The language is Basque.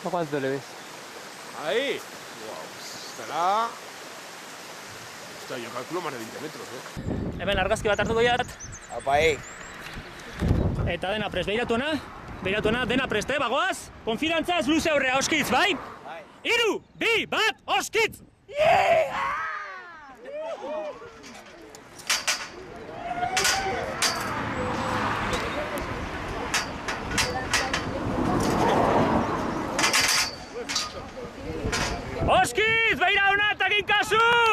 ¿Cuánto le ves? Ahí. Wow, estará... Hostia, yo calculo más de 20 metros, Hemen argazki bat hartuko jat. Apa, Eta dena prest, behiratuena, dena prest, bagoaz? Konfidantzaz luze aurrea, oskitz, bai? 3, 2, 1, oskitz! Oskitz, behira hona eta egin kasu!